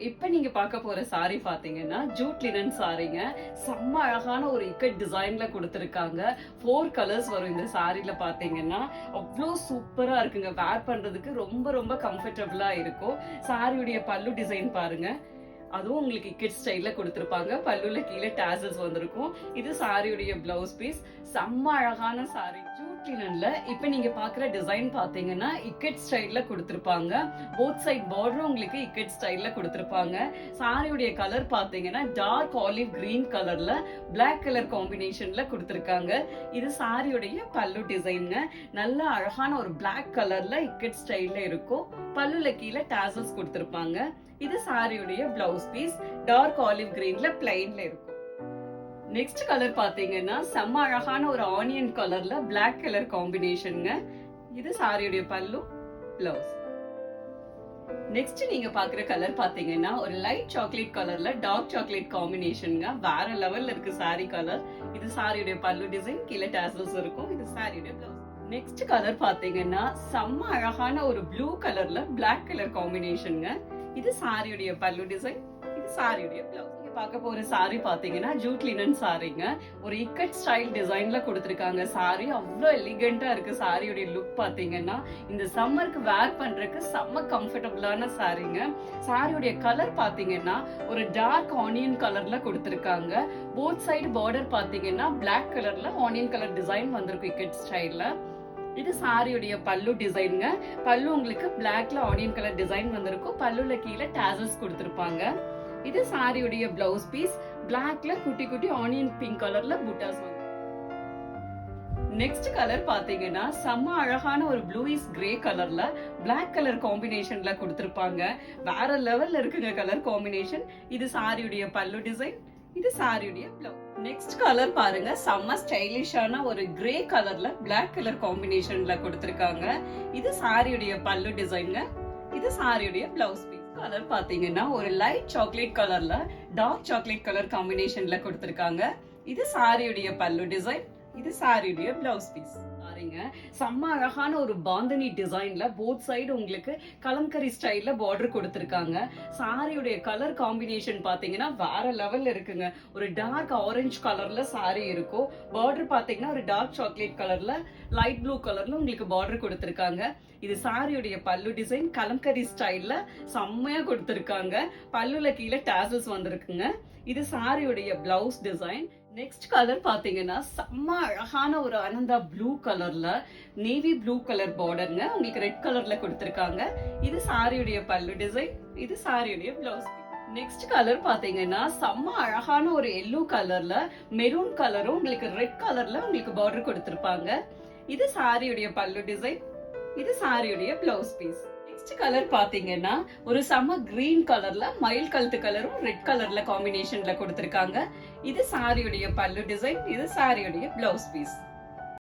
இப்ப நீங்க பார்க்க போற சாரி பாத்தீங்கன்னா ஜூட் லினன் சாரிங்க. செம்ம அழகான ஒரு இக்கட் டிசைன்ல கொடுத்திருக்காங்க. 4 கலர்ஸ் வரும் இந்த சாரில பாத்தீங்கன்னா. அவ்வளோ சூப்பரா இருக்குங்க. வேர் பண்றதுக்கு ரொம்ப ரொம்ப கம்ஃபர்டபுளா இருக்கும். சாரியுடைய பல்லு டிசைன் பாருங்க. அதுவும் உங்களுக்கு இக்கட் ஸ்டைல்ல கொடுத்திருப்பாங்க. பல்லுல கீழே டாசல்ஸ் வந்திருக்கும். இது சாரியுடைய பிளவுஸ் பீஸ். செம்ம அழகான சாரி. ஜூட் லினன்ல இப்ப நீங்க பாக்குற டிசைன் பாத்தீங்கன்னா இக்கட் ஸ்டைல்ல கொடுத்திருப்பாங்க. போத் சைட் பார்டரும் உங்களுக்கு இக்கட் ஸ்டைல்ல கொடுத்திருப்பாங்க. சாரியுடைய கலர் பாத்தீங்கன்னா டார்க் ஆலிவ் கிரீன் கலர்ல பிளாக் கலர் காம்பினேஷன்ல கொடுத்திருக்காங்க. இது சாரியுடைய பல்லு டிசைன்ங்க. நல்ல அழகான ஒரு பிளாக் கலர்ல இக்கட் ஸ்டைல்ல இருக்கும். பல்லுல கீழே டாசல்ஸ் கொடுத்திருப்பாங்க. இது சாரியுடைய பிளவுஸ் பீஸ். டார்க் ஆலிவ் கிரீன்ல பிளைன்ல இருக்கும். நெக்ஸ்ட் கலர் பாத்தீங்கன்னா செம்ம அழகான ஒரு ஆனியன் கலர்ல பிளாக் கலர் காம்பினேஷன்ங்க. இது சாரியுடைய பல்லு, பிளவுஸ். நெக்ஸ்ட் நீங்க பாக்குற கலர் பாத்தீங்கன்னா ஒரு லைட் சாக்லேட் கலர்ல டார்க் சாக்லேட் காம்பினேஷன்ங்க. வேற லெவல்ல இருக்கு சாரி கலர். இது சாரியுடைய பல்லு டிசைன், கீழே டாசல்ஸ் இருக்கும். இது சாரியுடைய பிளவுஸ். நெக்ஸ்ட் கலர் பாத்தீங்கன்னா செம்ம அழகான ஒரு ப்ளூ கலர்ல பிளாக் கலர் காம்பினேஷன்ங்க. இது சாரியுடைய பல்லு டிசைன், இது சாரியுடைய பிளவுஸ். நீங்க பார்க்க போற சாரி பாத்தீங்கன்னா ஜூட் லினன் சாரிங்க. ஒரு இக்கட் ஸ்டைல் டிசைன்ல கொடுத்திருக்காங்க. சாரி அவ்வளவு எலிகண்டா இருக்கு. சாரியுடைய லுக் பாத்தீங்கன்னா இந்த சம்மருக்கு வேர் பண்றதுக்கு செம்ம கம்ஃபர்டபுளான சாரிங்க. சாரியுடைய கலர் பாத்தீங்கன்னா ஒரு டார்க் ஆனியன் கலர்ல கொடுத்திருக்காங்க. போத் சைடு பார்டர் பாத்தீங்கன்னா பிளாக் கலர்ல ஆனியன் கலர் டிசைன் வந்திருக்கு இக்கட் ஸ்டைல்ல. இது சாரியுடைய பல்லு டிசைன்ங்க. பல்லு உங்களுக்கு பிளாக்ல ஆனியன் கலர் டிசைன் வந்திருக்கும். பல்லுல கீழே டாசல்ஸ் கொடுத்திருப்பாங்க. இது சாரியுடைய பிளவுஸ் பீஸ். பிளாக்ல குட்டி குட்டி ஆனியன் பிங்க் கலர்ல புட்டாஸ் வந்து. நெக்ஸ்ட் கலர் பாத்தீங்கன்னா செம்ம அழகான ஒரு ப்ளூயிஷ் கிரே கலர்ல பிளாக் கலர் காம்பினேஷன்ல கொடுத்திருப்பாங்க. வேற லெவல்ல இருக்குங்க கலர் காம்பினேஷன். இது சாரியுடைய பல்லு டிசைன், இது சாரியுடைய பிளவுஸ். நெக்ஸ்ட் கலர் பாருங்க. செம்ம ஸ்டைலிஷான ஒரு கிரே கலர்ல பிளாக் கலர் காம்பினேஷன்ல கொடுத்திருக்காங்க. இது சாரியுடைய பல்லு டிசைன்ங்க. இது சாரியுடைய பிளவுஸ் பீஸ். கலர் பாத்தீங்கன்னா ஒரு லைட் சாக்லேட் கலர்ல டார்க் சாக்லேட் கலர் காம்பினேஷன்ல கொடுத்திருக்காங்க. இது சாரியுடைய பல்லு டிசைன், இது சாரியுடைய பிளவுஸ் பீஸ். செம்ம அழகான ஒரு பாந்தனி டிசைன்ல போத் சைடு உங்களுக்கு கலம்கரி ஸ்டைல்ல பார்டர் கொடுத்திருக்காங்க. சாரியுடைய கலர் காம்பினேஷன் பாத்தீங்கன்னா வேற லெவல்ல இருக்குங்க. ஒரு டார்க் ஆரஞ்சு கலர்ல சாரி இருக்கும். பார்டர் பாத்தீங்கன்னா ஒரு டார்க் சாக்லேட் கலர்ல லைட் ப்ளூ கலர்ல உங்களுக்கு பார்டர் கொடுத்திருக்காங்க. இது சாரியுடைய பல்லு டிசைன் கலம்கரி ஸ்டைல்ல செம்மையா கொடுத்திருக்காங்க. பல்லுல கீழே டாசல்ஸ் வந்திருக்குங்க. இது சாரியுடைய பிளவுஸ் டிசைன். நெக்ஸ்ட் கலர் பாத்தீங்கன்னா செம்ம அழகான ஒரு அனந்தா ப்ளூ கலர்ல நேவி ப்ளூ கலர் பார்டர்ங்க. உங்களுக்கு ரெட் கலர்ல கொடுத்திருக்காங்க. இது சாரியுடைய பல்லு டிசைன், இது சாரியுடைய பிளவுஸ். நெக்ஸ்ட் கலர் பாத்தீங்கன்னா செம்ம அழகான ஒரு எல்லோ கலர்ல மெரூன் கலரும் உங்களுக்கு ரெட் கலர்ல உங்களுக்கு பார்டர் கொடுத்திருப்பாங்க. இது சாரியுடைய பல்லு டிசைன், இது சாரியுடைய பிளவுஸ் பீஸ். நெக்ஸ்ட் கலர் பாத்தீங்கன்னா ஒரு செம்ம கிரீன் கலர்ல மயில் கழுத்து கலரும் ரெட் கலர்ல காம்பினேஷன்ல கொடுத்திருக்காங்க. இது சாரியுடைய பல்லு டிசைன், இது சாரியுடைய பிளவுஸ் பீஸ்.